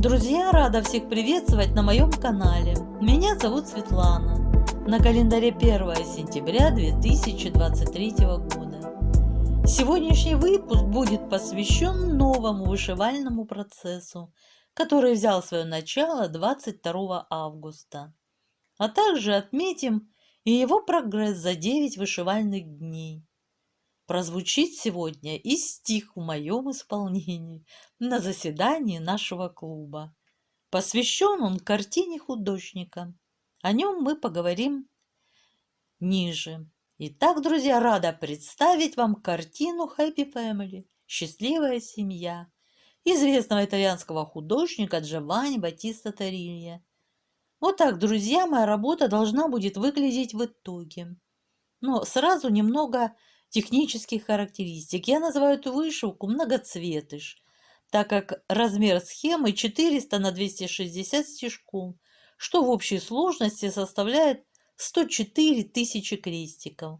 Друзья, рада всех приветствовать на моем канале. Меня зовут Светлана. На календаре 1 сентября 2023 года. Сегодняшний выпуск будет посвящен новому вышивальному процессу, который взял свое начало 22 августа. А также отметим и его прогресс за 9 вышивальных дней. Прозвучит сегодня и стих в моем исполнении на заседании нашего клуба. Посвящен он картине художника. О нем мы поговорим ниже. Итак, друзья, рада представить вам картину Happy Family «Счастливая семья» известного итальянского художника Джованни Баттиста Торилья. Вот так, друзья, моя работа должна будет выглядеть в итоге. Но сразу немного технических характеристик. Я называю эту вышивку многоцветыш, так как размер схемы 400 на 260 стежков, что в общей сложности составляет 104 тысячи крестиков.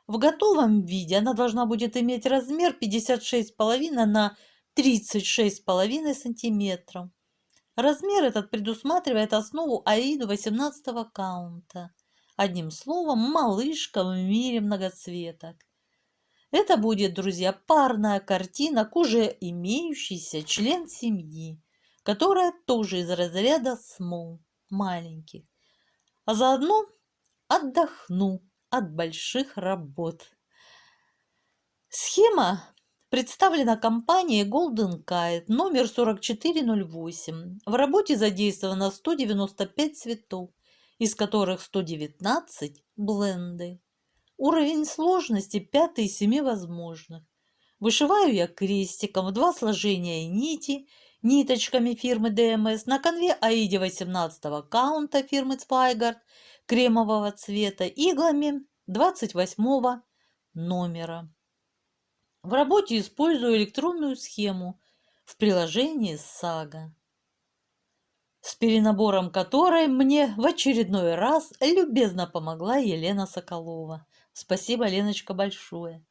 В готовом виде она должна будет иметь размер 56,5 на 36,5 сантиметров. Размер этот предусматривает основу Аиду 18 каунта. Одним словом, малышка в мире многоцветок. Это будет, друзья, парная картина к уже имеющейся член семьи, которая тоже из разряда small, маленьких. А заодно отдохну от больших работ. Схема представлена компанией Golden Kite номер 4408. В работе задействовано 195 цветов, из которых 119 бленды. Уровень сложности 5 из 7 возможных. Вышиваю я крестиком в 2 сложения нити, ниточками фирмы DMS на конве Аиде 18 каунта фирмы Zweigart кремового цвета, иглами 28 номера. В работе использую электронную схему в приложении Saga, с перенабором которой мне в очередной раз любезно помогла Елена Соколова. Спасибо, Леночка, большое.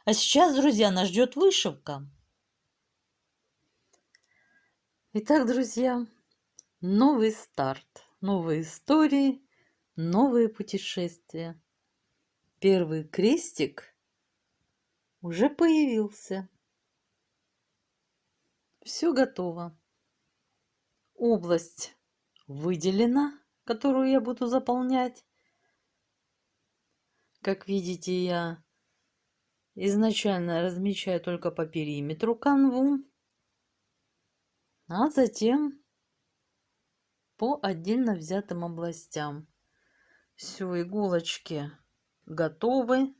А сейчас, друзья, нас ждет вышивка. Итак, друзья, новый старт, новые истории, новые путешествия. Первый крестик уже появился. Все готово. Область выделена, которую я буду заполнять. Как видите, я изначально размечаю только по периметру канву, а затем по отдельно взятым областям. Все, иголочки готовы,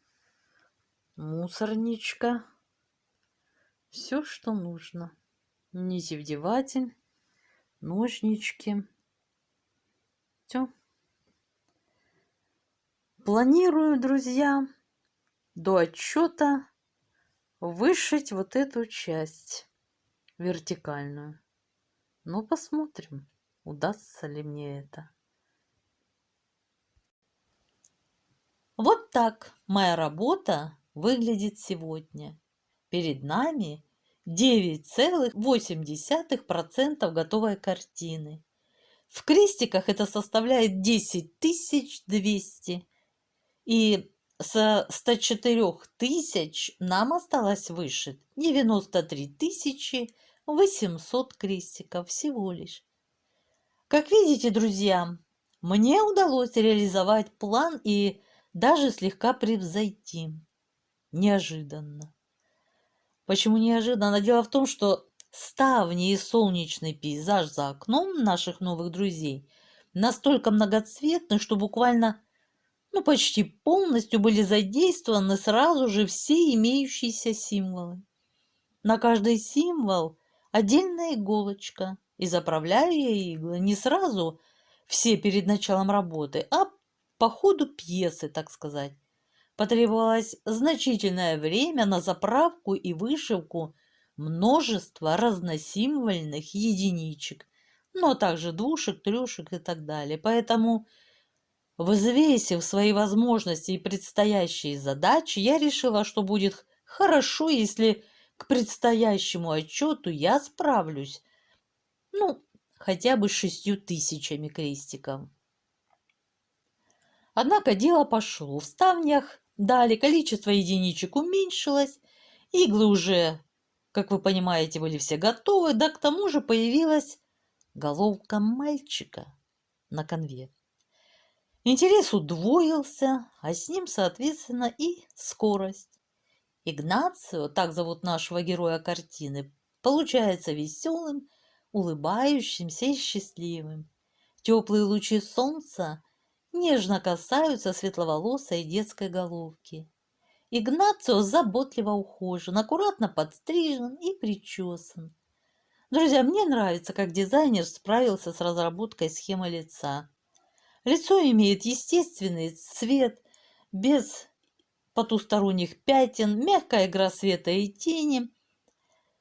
мусорничка, все, что нужно. Нитевдеватель, ножнички. Все. Планирую, друзья, до отчета вышить вот эту часть вертикальную. Но посмотрим, удастся ли мне это. Вот так моя работа выглядит сегодня. Перед нами 9,8% готовой картины. В крестиках это составляет 10200. И со 104 тысяч нам осталось вышить 93 800 крестиков всего лишь. Как видите, друзья, мне удалось реализовать план и даже слегка превзойти. Неожиданно. Почему неожиданно? Дело в том, что ставни и солнечный пейзаж за окном наших новых друзей настолько многоцветны, что буквально почти полностью были задействованы сразу же все имеющиеся символы. На каждый символ отдельная иголочка, и заправляю я иглы не сразу все перед началом работы, а по ходу пьесы, так сказать. Потребовалось значительное время на заправку и вышивку множества разносимвольных единичек, но также двушек, трешек и так далее. Поэтому, взвесив свои возможности и предстоящие задачи, я решила, что будет хорошо, если к предстоящему отчету я справлюсь Ну, хотя бы 6000 крестиков. Однако дело пошло. В ставнях дали, количество единичек уменьшилось, иглы уже, как вы понимаете, были все готовы, да к тому же появилась головка мальчика на конве. Интерес удвоился, а с ним, соответственно, и скорость. Игнацио, так зовут нашего героя картины, получается веселым, улыбающимся и счастливым. Теплые лучи солнца нежно касаются светловолосой детской головки. Игнацио заботливо ухожен, аккуратно подстрижен и причесан. Друзья, мне нравится, как дизайнер справился с разработкой схемы лица. Лицо имеет естественный цвет, без потусторонних пятен, мягкая игра света и тени.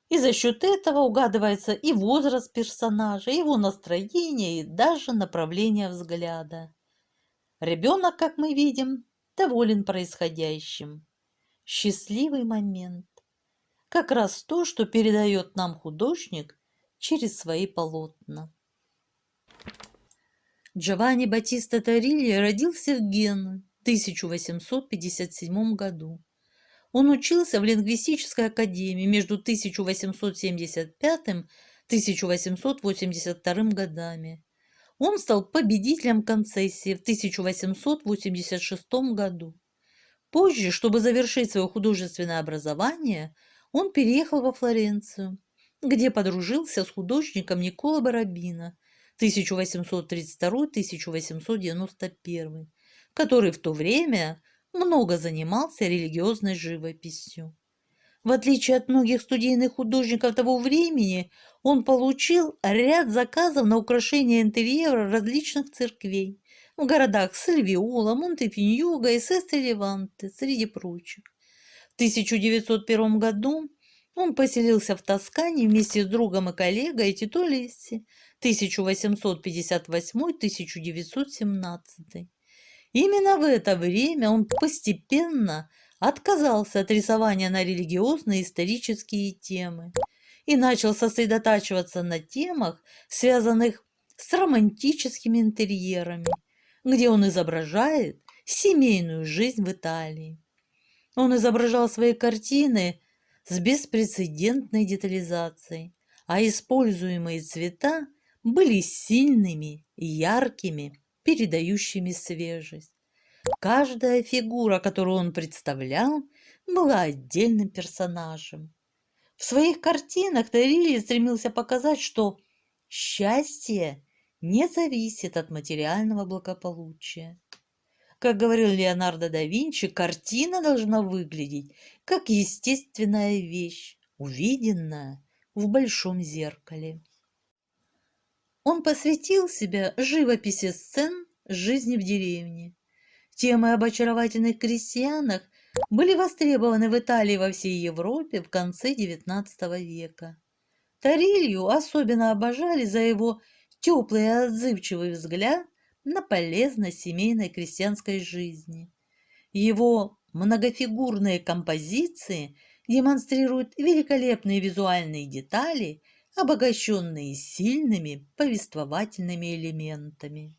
И за счет этого угадывается и возраст персонажа, и его настроение, и даже направление взгляда. Ребенок, как мы видим, доволен происходящим. Счастливый момент. Как раз то, что передает нам художник через свои полотна. Джованни Баттиста Торилья родился в Генуе в 1857 году. Он учился в лингвистической академии между 1875 и 1882 годами. Он стал победителем концессии в 1886 году. Позже, чтобы завершить свое художественное образование, он переехал во Флоренцию, где подружился с художником Никколо Барабино 1832-1891, который в то время много занимался религиозной живописью. В отличие от многих студийных художников того времени, он получил ряд заказов на украшение интерьера различных церквей в городах Сальвиола, Монтефиньюга и Сесте-Леванте, среди прочих. В 1901 году он поселился в Тоскане вместе с другом и коллегой Тито Лесси 1858-1917. Именно в это время он постепенно отказался от рисования на религиозные и исторические темы и начал сосредотачиваться на темах, связанных с романтическими интерьерами, где он изображает семейную жизнь в Италии. Он изображал свои картины с беспрецедентной детализацией, а используемые цвета были сильными и яркими, передающими свежесть. Каждая фигура, которую он представлял, была отдельным персонажем. В своих картинах Торилья стремился показать, что счастье не зависит от материального благополучия. Как говорил Леонардо да Винчи, картина должна выглядеть как естественная вещь, увиденная в большом зеркале. Он посвятил себя живописи сцен жизни в деревне. Темы об очаровательных крестьянах были востребованы в Италии и во всей Европе в конце XIX века. Торилью особенно обожали за его теплый и отзывчивый взгляд на полезность семейной крестьянской жизни. Его многофигурные композиции демонстрируют великолепные визуальные детали, обогащенные сильными повествовательными элементами.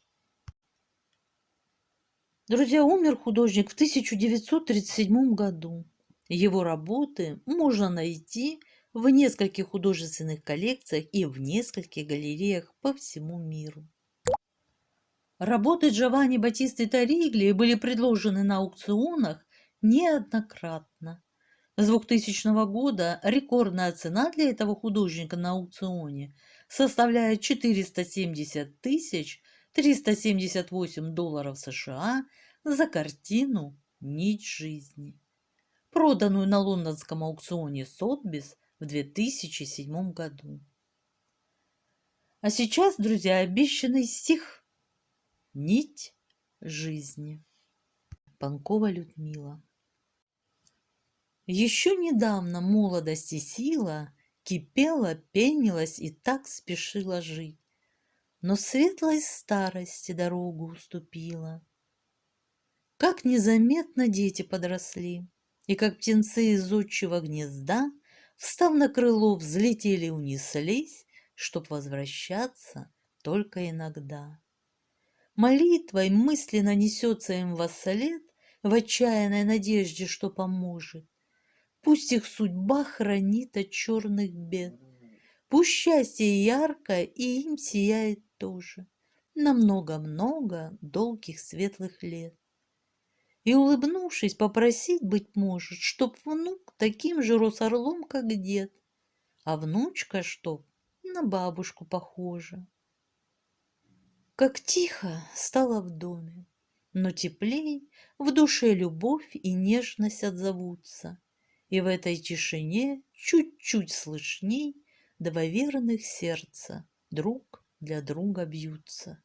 Друзья, умер художник в 1937 году. Его работы можно найти в нескольких художественных коллекциях и в нескольких галереях по всему миру. Работы Джованни Баттисты Торильи были предложены на аукционах неоднократно. С 2000 года рекордная цена для этого художника на аукционе составляет 470 378 долларов США за картину «Нить жизни», проданную на лондонском аукционе Сотбис в 2007 году. А сейчас, друзья, обещанный стих «Нить жизни». Панкова Людмила. Еще недавно молодость и сила кипела, пенилась и так спешила жить, но светлой старости дорогу уступила. Как незаметно дети подросли, и как птенцы из отчего гнезда, встав на крыло, взлетели, унеслись, чтоб возвращаться только иногда. Молитвой мысленно несется им вслед в отчаянной надежде, что поможет. Пусть их судьба хранит от черных бед. Пусть счастье ярко и им сияет тоже на много-много долгих светлых лет. И, улыбнувшись, попросить, быть может, чтоб внук таким же рос орлом, как дед, а внучка чтоб на бабушку похожа. Как тихо стало в доме, но теплей в душе любовь и нежность отзовутся, и в этой тишине чуть-чуть слышней два верных сердца друг для друга бьются.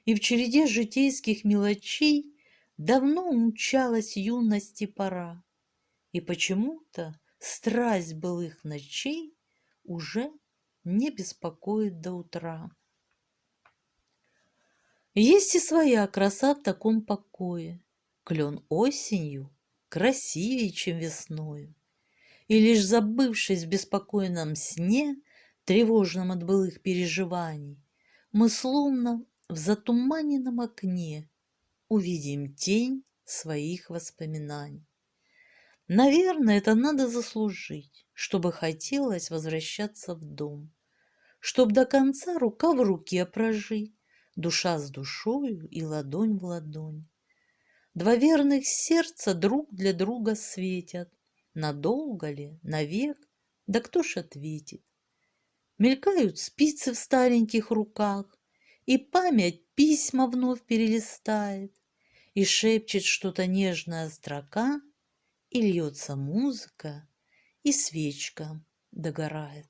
И в череде житейских мелочей давно умчалась юности пора, и почему-то страсть былых ночей уже не беспокоит до утра. Есть и своя краса в таком покое. Клен осенью красивее, чем весною. И лишь забывшись в беспокойном сне, тревожном от былых переживаний, мы словно в затуманенном окне увидим тень своих воспоминаний. Наверное, это надо заслужить, чтобы хотелось возвращаться в дом, чтоб до конца рука в руке прожить, душа с душою и ладонь в ладонь. Два верных сердца друг для друга светят. Надолго ли, навек, да кто ж ответит? Мелькают спицы в стареньких руках, и память письма вновь перелистает, и шепчет что-то нежная строка, и льется музыка, и свечка догорает.